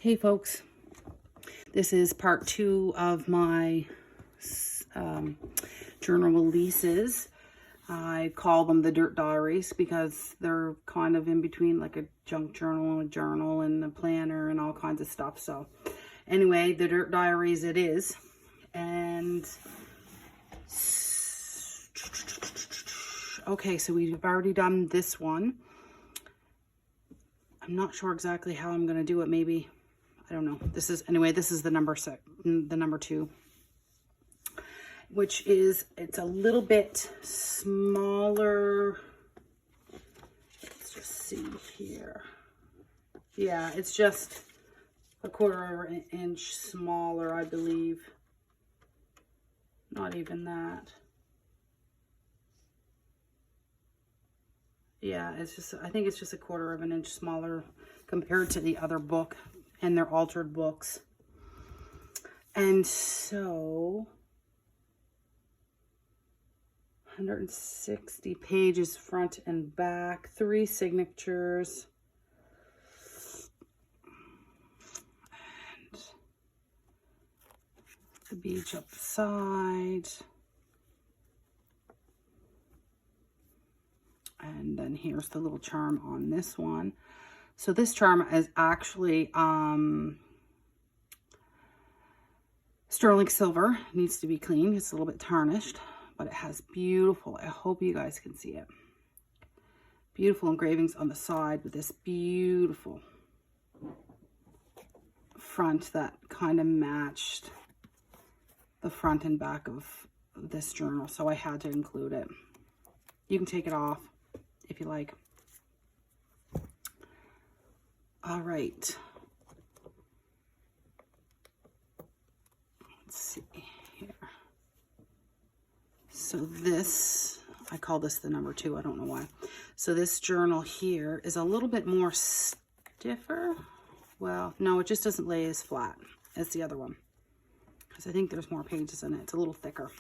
Hey folks, this is part 2 of my journal releases. I call them the Dirt Diaries because they're kind of in between like a junk journal and a journal and a planner and all kinds of stuff. So anyway, the Dirt Diaries it is. And okay, so we've already done this one. I'm not sure exactly how I'm going to do it. Maybe, I don't know. This is the number 2, which is, it's a little bit smaller. Let's just see here. Yeah, it's just a 1/4 inch smaller, I believe. Not even that. Yeah, it's just, I think it's just a 1/4 inch smaller compared to the other book and their altered books. And so 160 pages front and back, 3 signatures. And the beach up the side. And then here's the little charm on this one. So this charm is actually sterling silver. It needs to be clean. It's a little bit tarnished, but it has beautiful, I hope you guys can see it, beautiful engravings on the side with this beautiful front that kind of matched the front and back of this journal. So I had to include it. You can take it off if you like. All right. Let's see here. So this, I call this the number 2. I don't know why. So this journal here is a little bit more stiffer. Well, no, it just doesn't lay as flat as the other one, because I think there's more pages in it. It's a little thicker.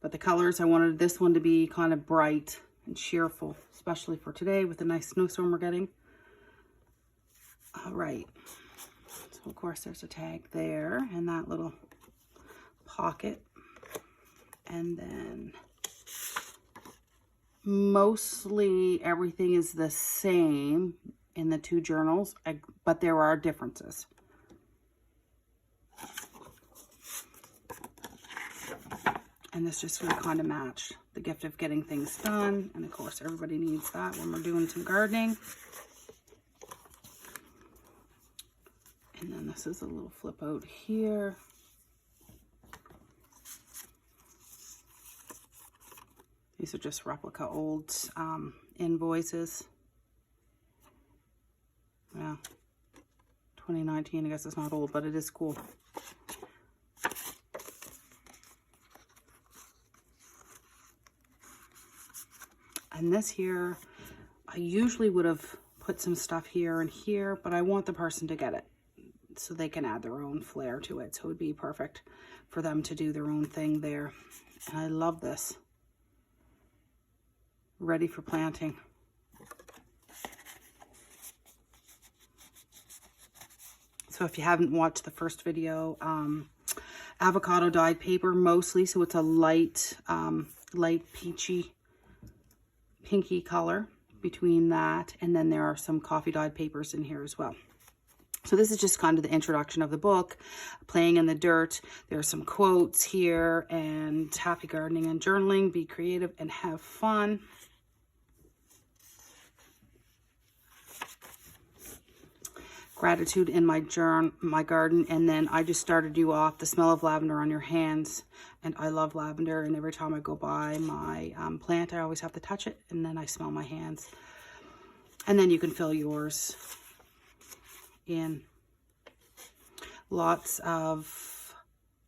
But the colors, I wanted this one to be kind of bright and cheerful, especially for today with the nice snowstorm we're getting. All right. So, of course, there's a tag there and that little pocket. And then mostly everything is the same in the 2 journals, but there are differences. And this just really kind of matched the gift of getting things done. And of course, everybody needs that when we're doing some gardening. And then this is a little flip out here. These are just replica old invoices. Yeah, 2019, I guess it's not old, but it is cool. And this here, I usually would have put some stuff here and here, but I want the person to get it so they can add their own flair to it. So it would be perfect for them to do their own thing there. And I love this. Ready for planting. So if you haven't watched the first video, avocado dyed paper mostly, so it's a light, light peachy, pinky color between that, and then there are some coffee dyed papers in here as well. So this is just kind of the introduction of the book, Playing in the Dirt. There are some quotes here, and happy gardening and journaling, be creative and have fun. Gratitude in my garden, and then I just started you off, the smell of lavender on your hands. And I love lavender, and every time I go by my plant, I always have to touch it, and then I smell my hands. And then you can fill yours in. Lots of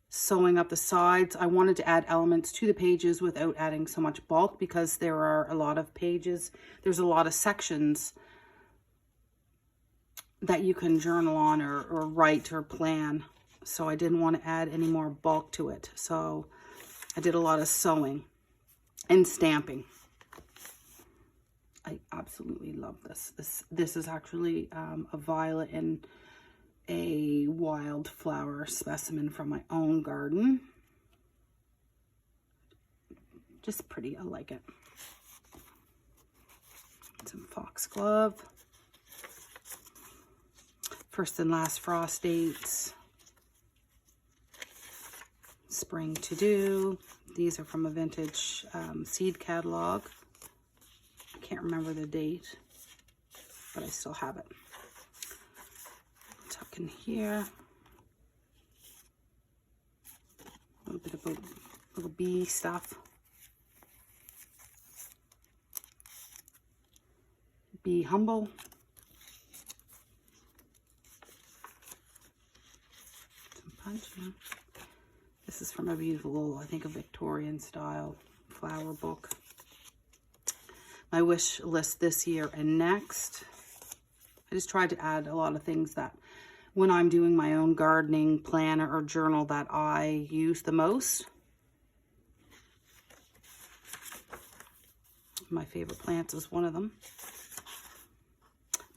sewing up the sides. I wanted to add elements to the pages without adding so much bulk, because there are a lot of pages. There's a lot of sections that you can journal on or write or plan. So I didn't want to add any more bulk to it. So I did a lot of sewing and stamping. I absolutely love this. This is actually a violet and a wildflower specimen from my own garden. Just pretty, I like it. Some foxglove. First and last frost dates. Spring to do. These are from a vintage seed catalog. I can't remember the date, but I still have it. Tuck in here. A little bit of little bee stuff. Be humble. Some punch. Yeah. This is from a beautiful, I think, a Victorian style flower book. My wish list this year and next. I just tried to add a lot of things that when I'm doing my own gardening planner or journal that I use the most. My favorite plants is one of them.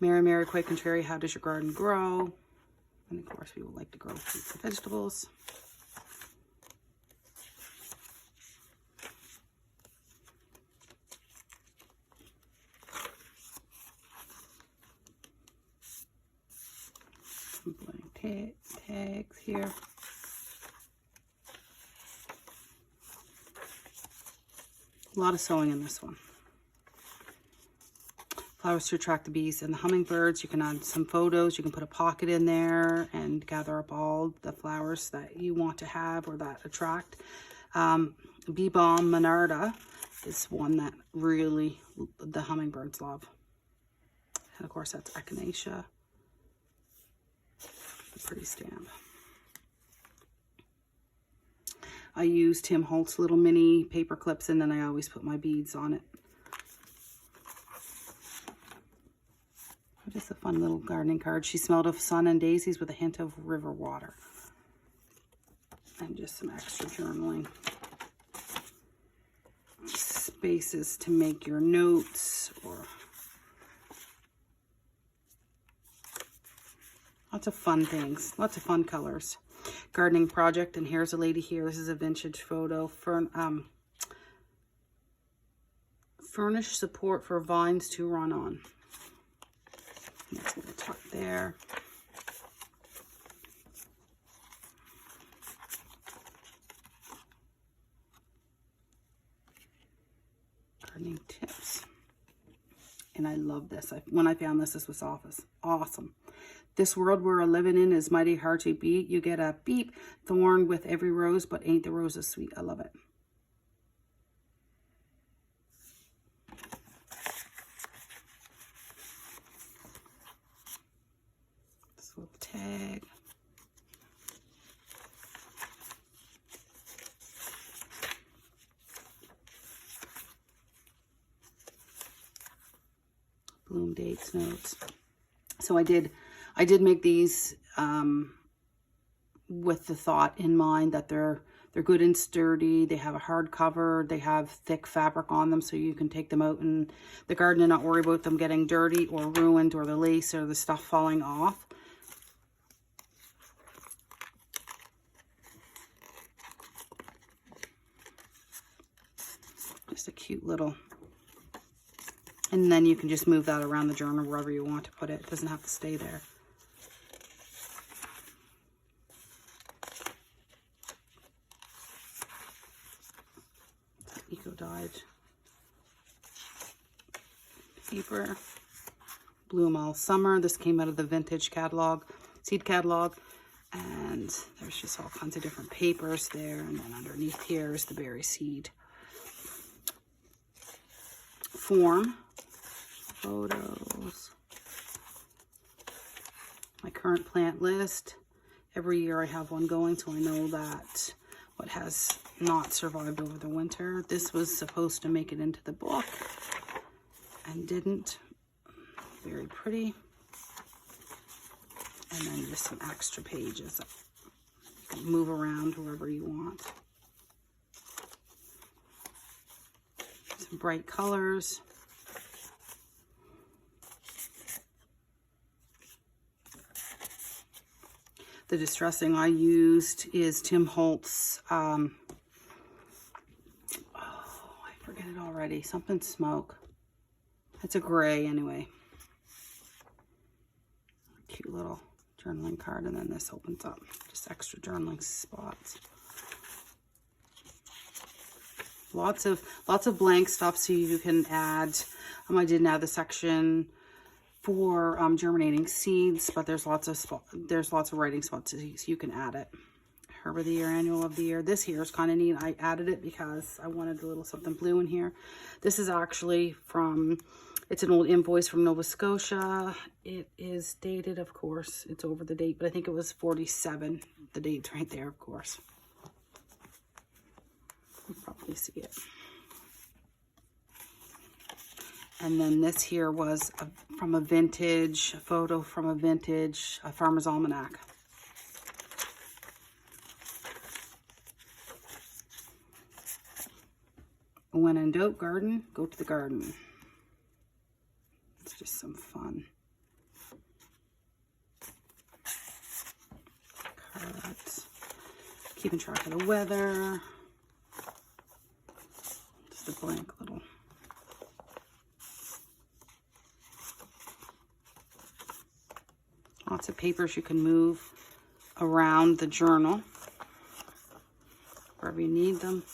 Mary, Mary, quite contrary, how does your garden grow? And of course, we would like to grow fruits and vegetables. Some blank tags here. A lot of sewing in this one. Flowers to attract the bees and the hummingbirds. You can add some photos. You can put a pocket in there and gather up all the flowers that you want to have or that attract. Bee Balm Monarda is one that really the hummingbirds love. And of course, that's Echinacea. A pretty stamp. I use Tim Holtz little mini paper clips, and then I always put my beads on it. Just a fun little gardening card. She smelled of sun and daisies with a hint of river water. And just some extra journaling. Spaces to make your notes, or lots of fun things. Lots of fun colors. Gardening project, and here's a lady here. This is a vintage photo. Furnish support for vines to run on. That's a little tuck there. Gardening tips. And I love this. When I found this was awesome. This world we're living in is mighty hard to beat. You get a beep thorn with every rose, but ain't the roses sweet. I love it. This little tag. Bloom dates, notes. So I did make these with the thought in mind that they're good and sturdy. They have a hard cover. They have thick fabric on them, so you can take them out in the garden and not worry about them getting dirty or ruined or the lace or the stuff falling off. Just a cute little... And then you can just move that around the journal wherever you want to put it. It doesn't have to stay there. Eco-dyed paper. Bloom all summer. This came out of the vintage catalog, seed catalog. And there's just all kinds of different papers there. And then underneath here is the berry seed. Form. Photos. My current plant list. Every year I have one going, so I know that what has not survived over the winter. This was supposed to make it into the book and didn't. Very pretty. And then just some extra pages. You can move around wherever you want. Some bright colors. The distressing I used is Tim Holtz. Oh, I forget it already. Something smoke. It's a gray anyway. Cute little journaling card, and then this opens up. Just extra journaling spots. Lots of blank stuff so you can add. I didn't add the section for germinating seeds, but there's lots of writing spots so you can add it. Herb of the Year, Annual of the Year. This here is kind of neat. I added it because I wanted a little something blue in here. This is actually from, it's an old invoice from Nova Scotia. It is dated, of course. It's over the date, but I think it was 47. The date's right there, of course. You can probably see it. And then this here was from a vintage, a photo from a vintage Farmer's Almanac. When in doubt, garden, go to the garden. It's just some fun. Cards. Keeping track of the weather. Just a blank little. Lots of papers you can move around the journal wherever you need them.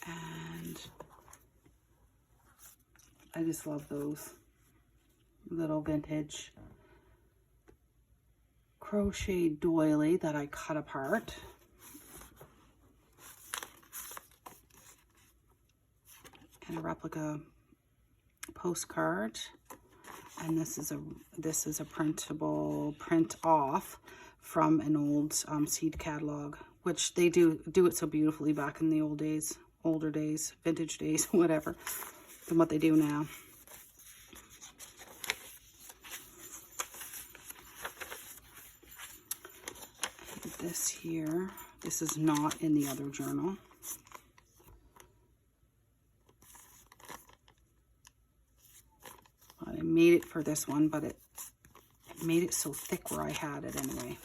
And I just love those little vintage crochet doily that I cut apart. And a replica postcard, and this is a printable print off from an old seed catalog, which they do it so beautifully back in the older days, vintage days, whatever, than what they do now. And this here, this is not in the other journal. I made it for this one, but it made it so thick where I had it anyway.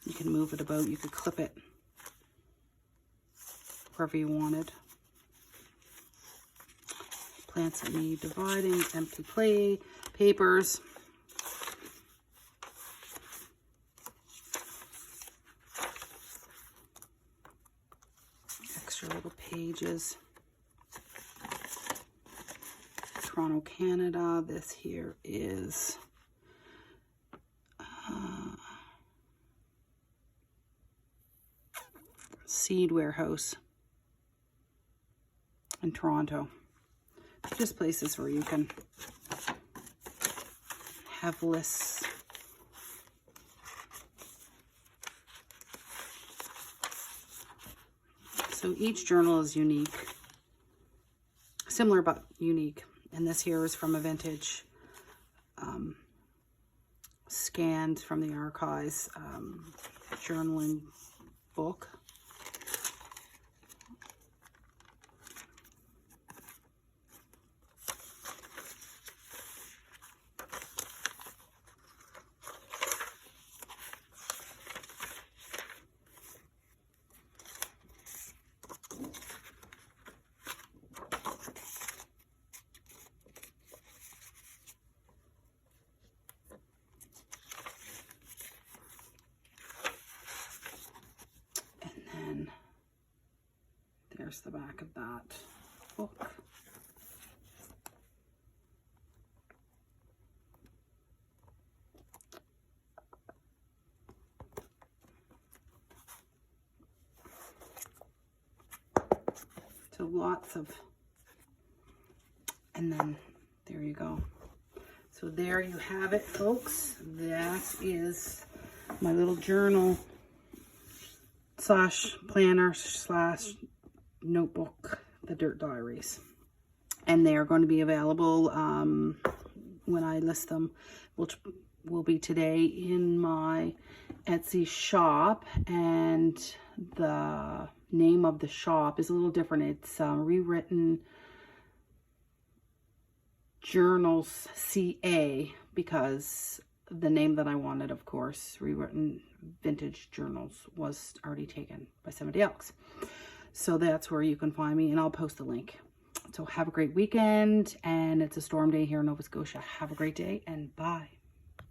You can move it about, you could clip it wherever you wanted. Plants that need dividing, empty play papers. Extra little pages. Toronto, Canada. This here is Seed Warehouse in Toronto. Just places where you can have lists. So each journal is unique. Similar but unique. And this here is from a vintage, scanned from the archives, journaling book. There's the back of that book. So lots of, and then there you go. So there you have it, folks. That is my little journal slash planner slash notebook, the Dirt Diaries, and they are going to be available when I list them, which will be today, in my Etsy shop. And the name of the shop is a little different. It's rewritten Journals CA, because the name that I wanted, of course, Rewritten Vintage Journals, was already taken by somebody else. So that's where you can find me, and I'll post the link. So have a great weekend, and it's a storm day here in Nova Scotia. Have a great day, and bye.